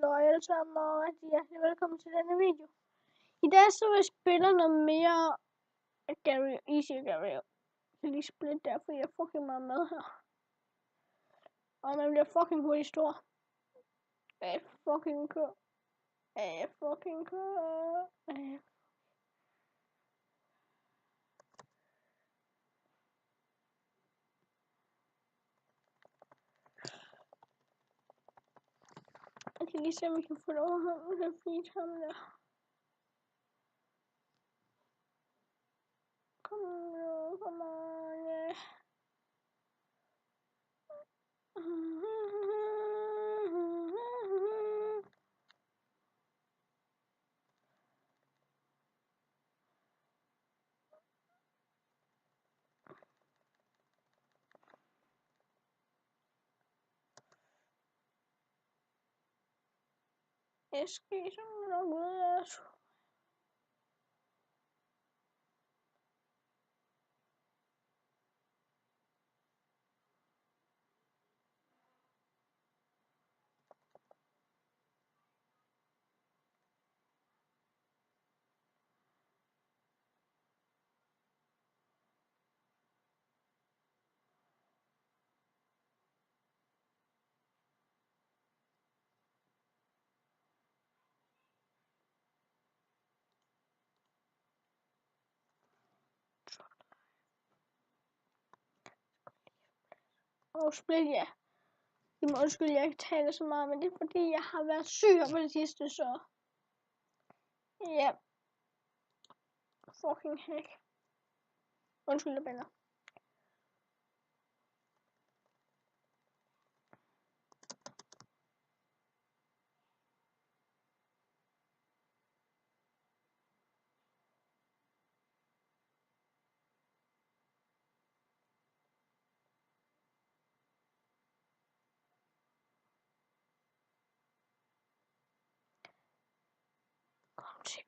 Hallo alle sammen, og rigtig hjertelig velkommen til denne video. I dag så vil jeg spille noget mere Gary, Easy Gary. Jeg kan lige splitte der, fordi jeg fucking meget med her. Og man bliver fucking hurtigt stor. Jeg fucking kører. Jeg fucking kører. Jeg kan lige se, om vi kan få det overhånden til at feed ham der. Kom nu, kom on, yeah. Jeg skal sådan nok ud af. Spil, ja. I må undskylde, jeg ikke taler så meget, men det er fordi, jeg har været syg her på det sidste, så... Ja. Fucking heck. Undskyld, jeg bander. Kom til.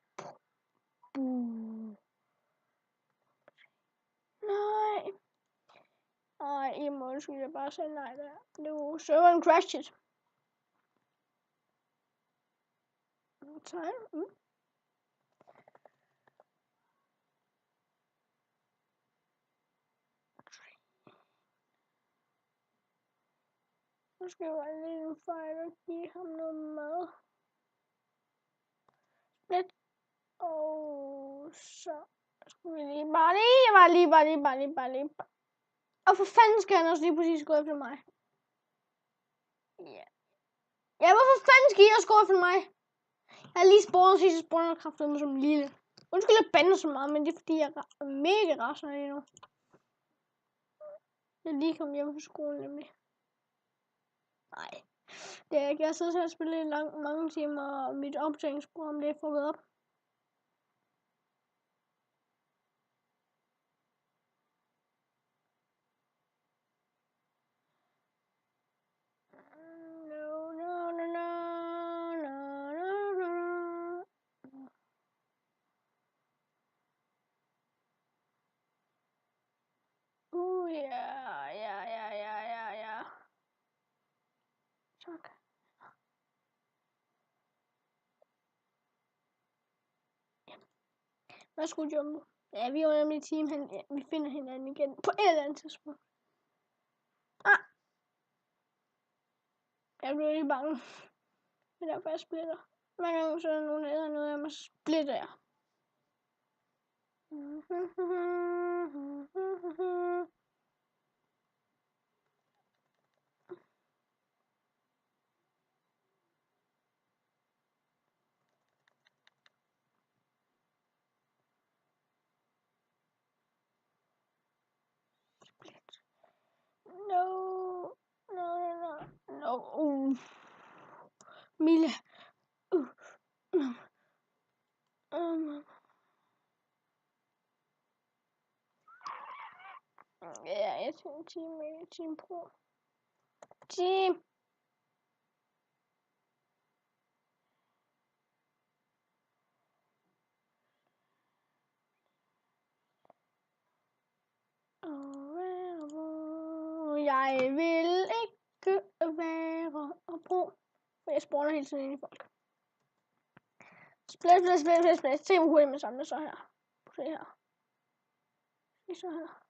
Nej. Nej, I må undskylde, jeg bare sagde nej der. Nu serveren crashed. Time. Nu skal jeg bare lige en fejl og give ham noget mad. Lidt. Og så skal vi lige bare lige. Og for fanden skal han også lige præcis gå efter mig? Ja. Ja, hvorfor fanden skal I også gå efter mig? Jeg har lige spawnet sidste spawnerkraftet med som lille. Undskyld, jeg bander så meget, men det er fordi, jeg er mega rasende lige nu. Jeg er lige kommet hjem fra skolen nemlig. Nej, det er ikke. Jeg sidder og spiller i mange timer, og mit optagningsprogram det er fucket op. Ja. Tak. Værsgo, Jumbo. Ja, vi er jo nemlig team. Vi finder hinanden igen på et eller andet tidspunkt. Ah! Jeg blev lige bange. Det er derfor, jeg splitter. Hver gang så er der nogen, der æder noget af mig, så splitter jeg. No. Mille. Ja, jeg er team pro. Team. Jeg vil ikke være pro. For jeg spawner hele tiden ind i folk. Splash. Se hvor hurtigt man samler så her. Se her. Se så her.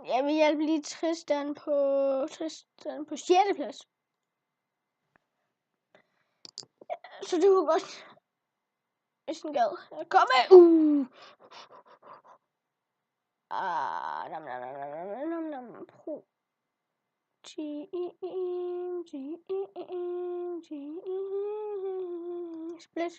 Jeg vil hjælpe lige Tristan på 6. plads. Så det var godt. Hvis den gad. Kom med! Nam. Split.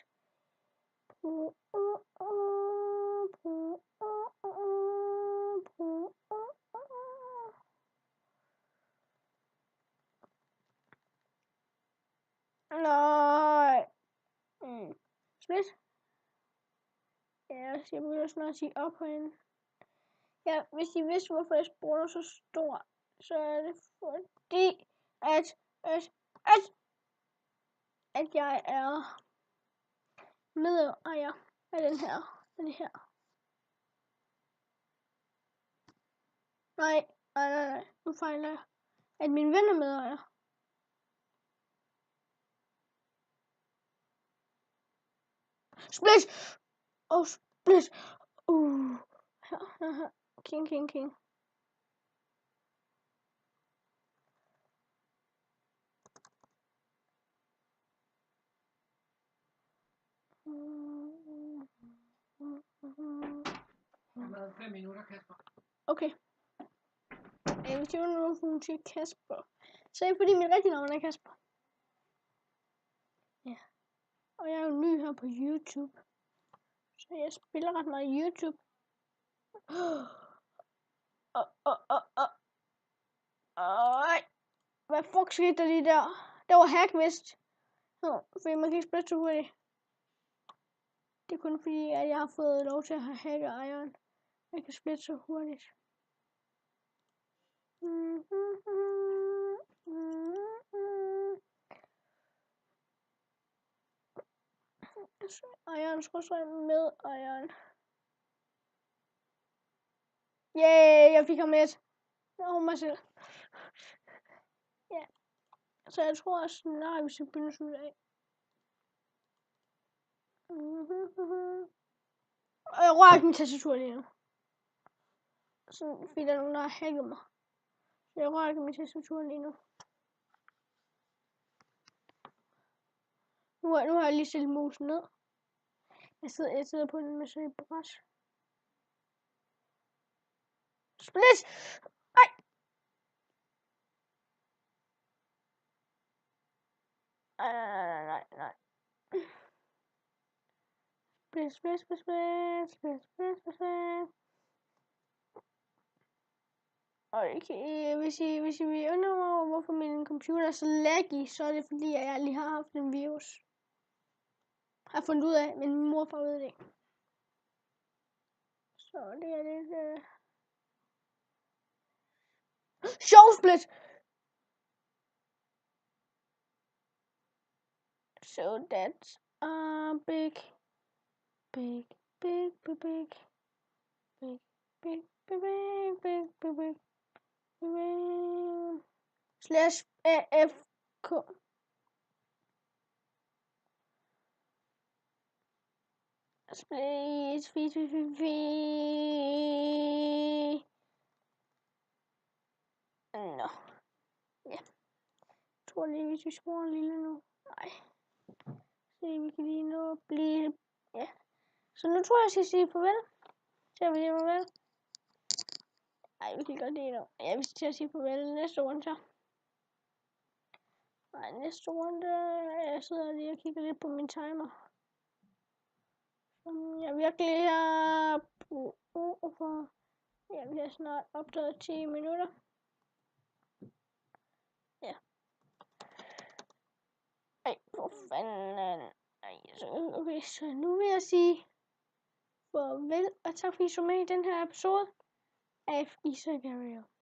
Nej. Split. Ja, jeg begynder snart at sige op herinde. Ja, hvis I vidste, hvorfor jeg spurgte så stor, så er det fordi, at jeg er medejer af den her. Nej. Nu fejler jeg. At mine venner medejer. Split! Split! King. Det har været 5 minutter, Kasper. Okay. Hvis jeg nu får til Kasper, så er det fordi mit rigtige navn er Kasper. Ja. Og jeg er jo ny her på YouTube. Så jeg spiller ret meget YouTube. Hvad fuck skete der lige der? Der var hack vist. Fordi man kan ikke spille så hurtigt. Det er kun fordi, at jeg har fået lov til at have hacket ejeren. Jeg kan spille så hurtigt. Ejeren skal så med ejeren. Yay, jeg fik ham med. Mig selv. Ja. Så jeg tror snart, vi skal begynde sådan af. Og jeg rører ikke min tastatur lige nu. Sådan, fordi der er nogen, der har hacket mig. Så jeg rører ikke min tastatur lige nu. Nu har jeg lige stillet musen ned. Jeg sidder på en masse bræs. Split! Nej! Nej. Split. Okay, hvis I vil undre mig, hvorfor min computer er så laggy, så er det fordi, at jeg lige har haft en virus. Har fundet ud af, men min morfar ved det ikke. Så det er lidt... Sjov split! So that's big. Slash AFK. Please. Nå. Ja. Jeg tror lige, hvis vi skruer en lille nu. Nej. Se, vi kan lige nå at blive... Ja. Så nu tror jeg skal sige farvel. Skal vi sige farvel? Nej, vi kan godt det nu. Ja, vi skal sige farvel næste runde så. Nej, næste runde... Jeg sidder lige og kigger lidt på min timer. Jeg virkelig har brug for... Ja, vi har snart optaget 10 minutter. Ja. Ej, for fanden. Okay, så nu vil jeg sige farvel, og tak fordi I så med i den her episode af Isagario.